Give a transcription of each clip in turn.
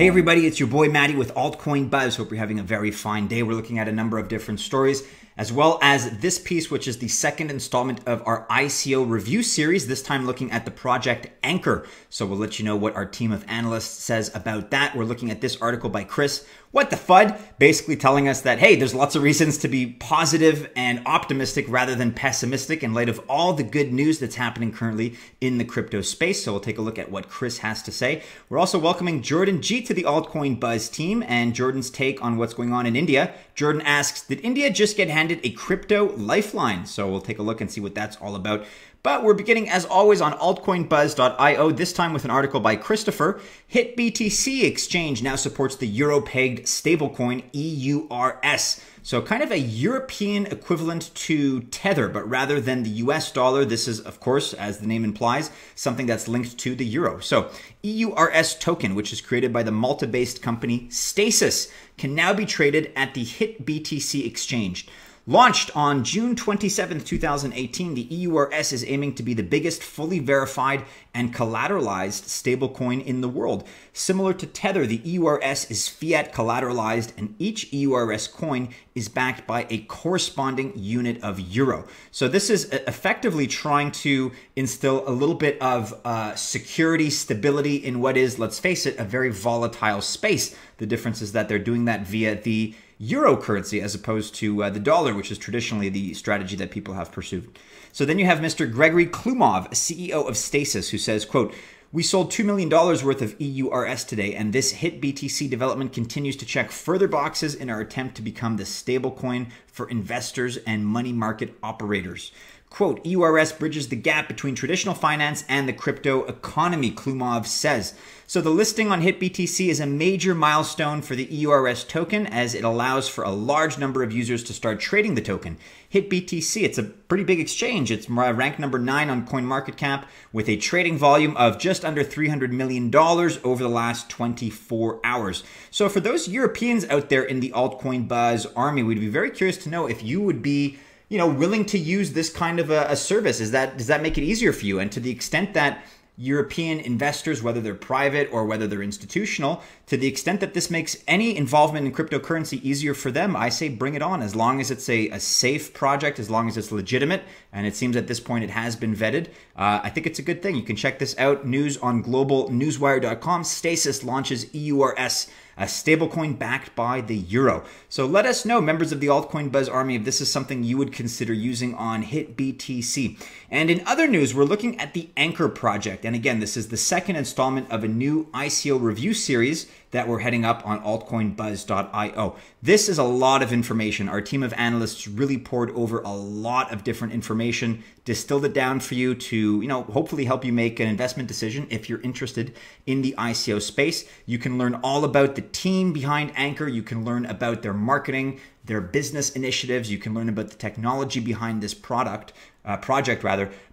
Hey everybody, it's your boy Mattie with Altcoin Buzz. Hope you're having a very fine day. We're looking at a number of different stories, as well as this piece, which is the second installment of our ICO review series, this time looking at the project Anchor. So we'll let you know what our team of analysts says about that. We're looking at this article by Chris, What the Fud, basically telling us that, hey, there's lots of reasons to be positive and optimistic rather than pessimistic in light of all the good news that's happening currently in the crypto space. So we'll take a look at what Chris has to say. We're also welcoming Jordan G to the Altcoin Buzz team and Jordan's take on what's going on in India. Jordan asks, did India just get handed a crypto lifeline? So we'll take a look and see what that's all about. But we're beginning, as always, on altcoinbuzz.io, this time with an article by Christopher. HitBTC exchange now supports the euro-pegged stablecoin EURS. So kind of a European equivalent to Tether, but rather than the US dollar, this is, of course, as the name implies, something that's linked to the euro. So EURS token, which is created by the Malta-based company Stasis, can now be traded at the HitBTC exchange. Launched on June 27, 2018, the EURS is aiming to be the biggest fully verified and collateralized stablecoin in the world. Similar to Tether, the EURS is fiat collateralized, and each EURS coin is backed by a corresponding unit of euro. So this is effectively trying to instill a little bit of security, stability in what is, let's face it, a very volatile space. The difference is that they're doing that via the euro currency as opposed to the dollar, which is traditionally the strategy that people have pursued. So then you have Mr. Gregory Klumov, CEO of Stasis, who says, quote, "We sold $2 million worth of EURS today, and this HitBTC development continues to check further boxes in our attempt to become the stablecoin for investors and money market operators." Quote, EURS bridges the gap between traditional finance and the crypto economy, Klumov says. So the listing on HitBTC is a major milestone for the EURS token, as it allows for a large number of users to start trading the token. HitBTC, it's a pretty big exchange. It's ranked number 9 on CoinMarketCap with a trading volume of just under $300 million over the last 24 hours. So for those Europeans out there in the Altcoin Buzz army, we'd be very curious to know if you would be willing to use this kind of a service. Does that make it easier for you? And to the extent that European investors, whether they're private or whether they're institutional, to the extent that this makes any involvement in cryptocurrency easier for them, I say bring it on, as long as it's a safe project, as long as it's legitimate. And it seems at this point it has been vetted. I think it's a good thing. You can check this out. News on globalnewswire.com. Stasis launches EURS, a stablecoin backed by the euro. So let us know, members of the Altcoin Buzz army, if this is something you would consider using on HitBTC. And in other news, we're looking at the Anchor project. And again, this is the second installment of a new ICO review series that we're heading up on altcoinbuzz.io. This is a lot of information. Our team of analysts really poured over a lot of different information, distilled it down for you to, hopefully help you make an investment decision if you're interested in the ICO space. You can learn all about the team behind Anchor. You can learn about their marketing, their business initiatives. You can learn about the technology behind this project.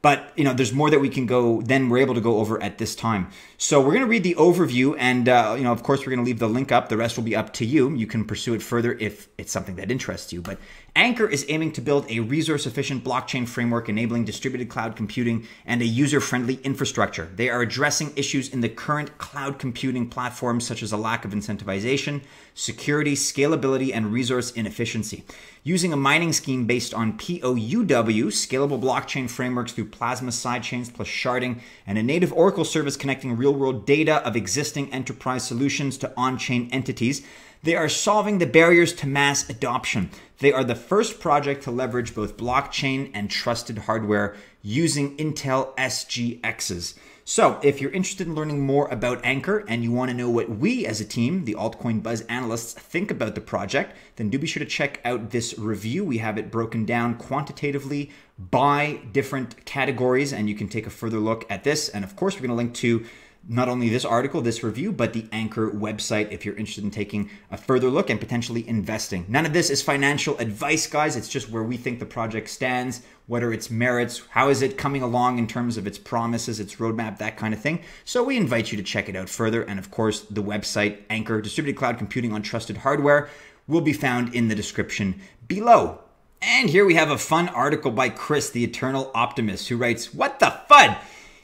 But there's more that we're able to go over at this time. So we're going to read the overview, and of course, we're going to leave the link up. The rest will be up to you. You can pursue it further if it's something that interests you. But Anchor is aiming to build a resource-efficient blockchain framework enabling distributed cloud computing and a user-friendly infrastructure. They are addressing issues in the current cloud computing platforms, such as a lack of incentivization, security, scalability, and resource inefficiency. Using a mining scheme based on POUW, scalable blockchain frameworks through Plasma sidechains plus sharding, and a native Oracle service connecting real-world data of existing enterprise solutions to on-chain entities, they are solving the barriers to mass adoption. They are the first project to leverage both blockchain and trusted hardware using Intel SGXs. So if you're interested in learning more about Anchor and you want to know what we as a team, the Altcoin Buzz analysts, think about the project, then do be sure to check out this review. We have it broken down quantitatively by different categories, and you can take a further look at this. And of course, we're going to link to not only this article, this review, but the Anchor website if you're interested in taking a further look and potentially investing. None of this is financial advice, guys. It's just where we think the project stands, what are its merits, how is it coming along in terms of its promises, its roadmap, that kind of thing. So we invite you to check it out further. And of course, the website, Anchor, Distributed Cloud Computing on Trusted Hardware, will be found in the description below. And here we have a fun article by Chris, the Eternal Optimist, who writes, "What the FUD?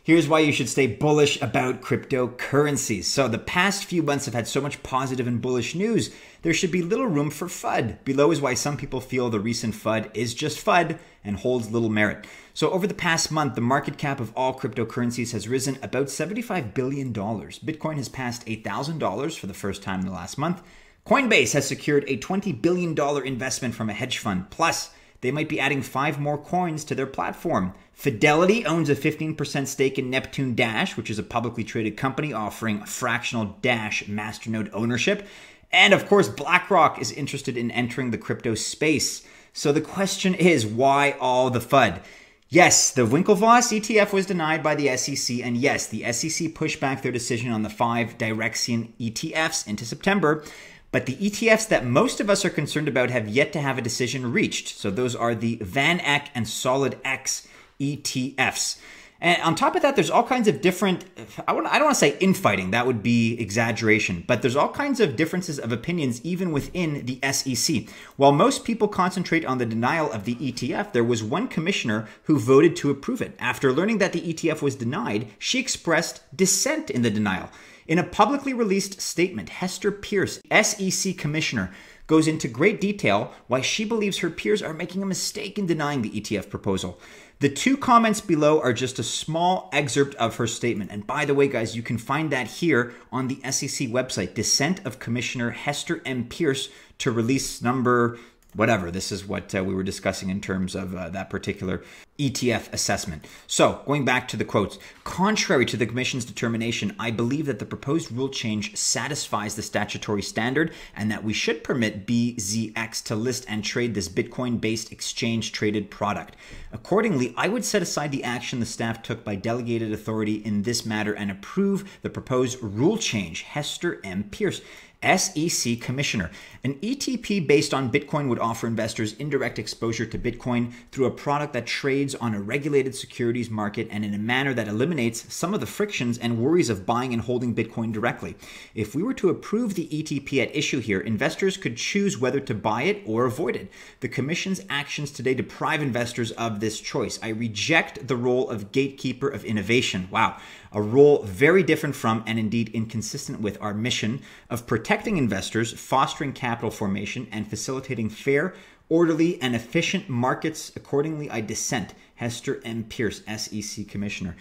Here's why you should stay bullish about cryptocurrencies. So the past few months have had so much positive and bullish news, there should be little room for FUD. Below is why some people feel the recent FUD is just FUD and holds little merit. So over the past month, the market cap of all cryptocurrencies has risen about $75 billion. Bitcoin has passed $8,000 for the first time in the last month. Coinbase has secured a $20 billion investment from a hedge fund. Plus, they might be adding 5 more coins to their platform. Fidelity owns a 15% stake in Neptune Dash, which is a publicly traded company offering fractional Dash masternode ownership. And of course, BlackRock is interested in entering the crypto space. So the question is, why all the FUD? Yes, the Winklevoss ETF was denied by the SEC, and yes, the SEC pushed back their decision on the 5 Direxion ETFs into September. But the ETFs that most of us are concerned about have yet to have a decision reached. So those are the Van Eck and Solid X ETFs. And on top of that, there's all kinds of different, I don't want to say infighting, that would be exaggeration, but there's all kinds of differences of opinions even within the SEC. While most people concentrate on the denial of the ETF, there was one commissioner who voted to approve it. After learning that the ETF was denied, she expressed dissent in the denial. In a publicly released statement, Hester Peirce, SEC commissioner, goes into great detail why she believes her peers are making a mistake in denying the ETF proposal. The 2 comments below are just a small excerpt of her statement. And by the way, guys, you can find that here on the SEC website, Dissent of Commissioner Hester M. Peirce to release number whatever. This is what we were discussing in terms of that particular ETF assessment. So going back to the quotes, contrary to the Commission's determination, I believe that the proposed rule change satisfies the statutory standard and that we should permit BZX to list and trade this Bitcoin-based exchange-traded product. Accordingly, I would set aside the action the staff took by delegated authority in this matter and approve the proposed rule change. Hester M. Peirce, SEC Commissioner. An ETP based on Bitcoin would offer investors indirect exposure to Bitcoin through a product that trades on a regulated securities market and in a manner that eliminates some of the frictions and worries of buying and holding Bitcoin directly. If we were to approve the ETP at issue here, investors could choose whether to buy it or avoid it. The Commission's actions today deprive investors of this choice. I reject the role of gatekeeper of innovation. Wow. A role very different from and indeed inconsistent with our mission of protecting investors, fostering capital formation, and facilitating fair, orderly, and efficient markets. Accordingly, I dissent. Hester M. Peirce, SEC Commissioner.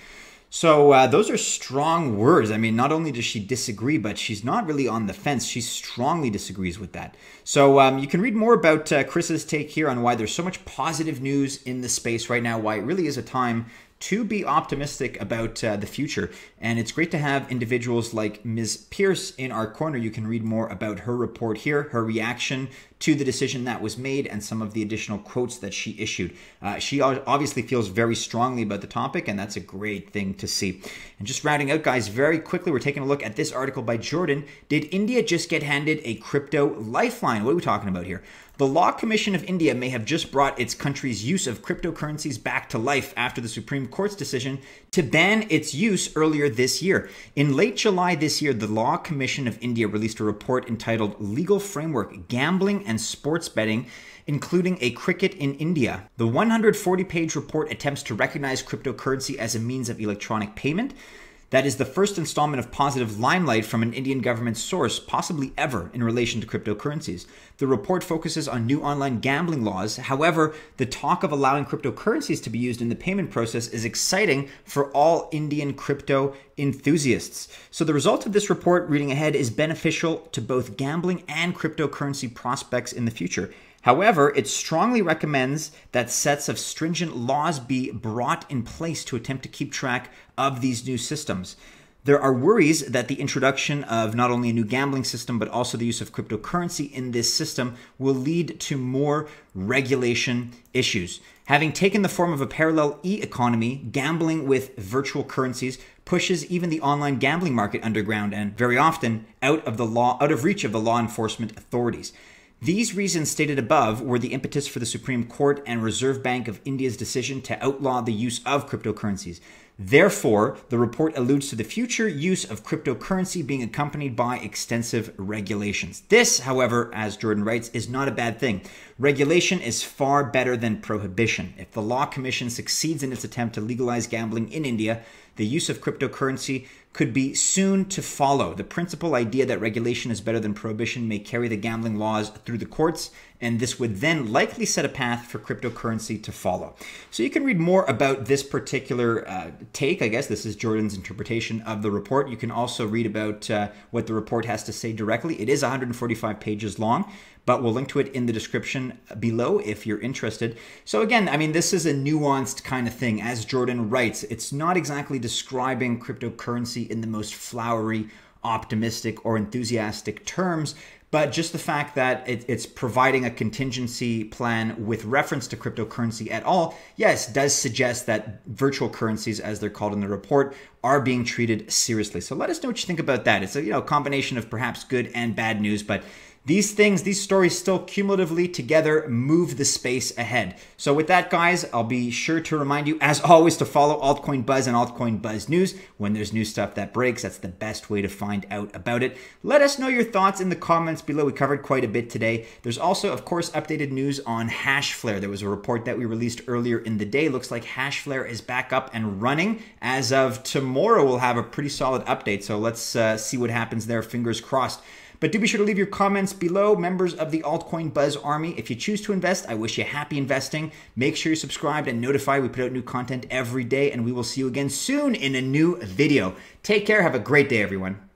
So those are strong words. I mean, not only does she disagree, but she's not really on the fence. She strongly disagrees with that. So you can read more about Chris's take here on why there's so much positive news in the space right now, why it really is a time to be optimistic about the future. And it's great to have individuals like Ms. Peirce in our corner. You can read more about her report here, her reaction to the decision that was made, and some of the additional quotes that she issued. She obviously feels very strongly about the topic, and that's a great thing to see. And just rounding out, guys, very quickly, we're taking a look at this article by Jordan. Did India just get handed a crypto lifeline? What are we talking about here? The Law Commission of India may have just brought its country's use of cryptocurrencies back to life after the Supreme Court's decision to ban its use earlier this year. In late July this year, the Law Commission of India released a report entitled Legal Framework, Gambling and Sports Betting, including a cricket in India. The 140-page report attempts to recognize cryptocurrency as a means of electronic payment. That is the first installment of positive limelight from an Indian government source, possibly ever, in relation to cryptocurrencies. The report focuses on new online gambling laws. However, the talk of allowing cryptocurrencies to be used in the payment process is exciting for all Indian crypto enthusiasts. So the result of this report, reading ahead, is beneficial to both gambling and cryptocurrency prospects in the future. However, it strongly recommends that sets of stringent laws be brought in place to attempt to keep track of these new systems. There are worries that the introduction of not only a new gambling system, but also the use of cryptocurrency in this system will lead to more regulation issues. Having taken the form of a parallel e-economy, gambling with virtual currencies pushes even the online gambling market underground and very often out of reach of the law enforcement authorities. These reasons stated above were the impetus for the Supreme Court and Reserve Bank of India's decision to outlaw the use of cryptocurrencies. Therefore, the report alludes to the future use of cryptocurrency being accompanied by extensive regulations. This, however, as Jordan writes, is not a bad thing. Regulation is far better than prohibition. If the Law Commission succeeds in its attempt to legalize gambling in India, the use of cryptocurrency could be soon to follow. The principal idea that regulation is better than prohibition may carry the gambling laws through the courts, and this would then likely set a path for cryptocurrency to follow. So you can read more about this particular take. I guess this is Jordan's interpretation of the report. You can also read about what the report has to say directly. It is 145 pages long, but we'll link to it in the description below if you're interested. So again, I mean, this is a nuanced kind of thing. As Jordan writes, it's not exactly describing cryptocurrency in the most flowery, optimistic, or enthusiastic terms, but just the fact that it's providing a contingency plan with reference to cryptocurrency at all, yes, does suggest that virtual currencies, as they're called in the report, are being treated seriously. So let us know what you think about that. It's a combination of perhaps good and bad news, but these stories still cumulatively together move the space ahead. So with that, guys, I'll be sure to remind you, as always, to follow Altcoin Buzz and Altcoin Buzz News. When there's new stuff that breaks, that's the best way to find out about it. Let us know your thoughts in the comments below. We covered quite a bit today. There's also, of course, updated news on Hashflare. There was a report that we released earlier in the day. Looks like Hashflare is back up and running. As of tomorrow, we'll have a pretty solid update. So let's see what happens there. Fingers crossed. But do be sure to leave your comments below, members of the Altcoin Buzz Army. If you choose to invest, I wish you happy investing. Make sure you're subscribed and notified. We put out new content every day, and we will see you again soon in a new video. Take care. Have a great day, everyone.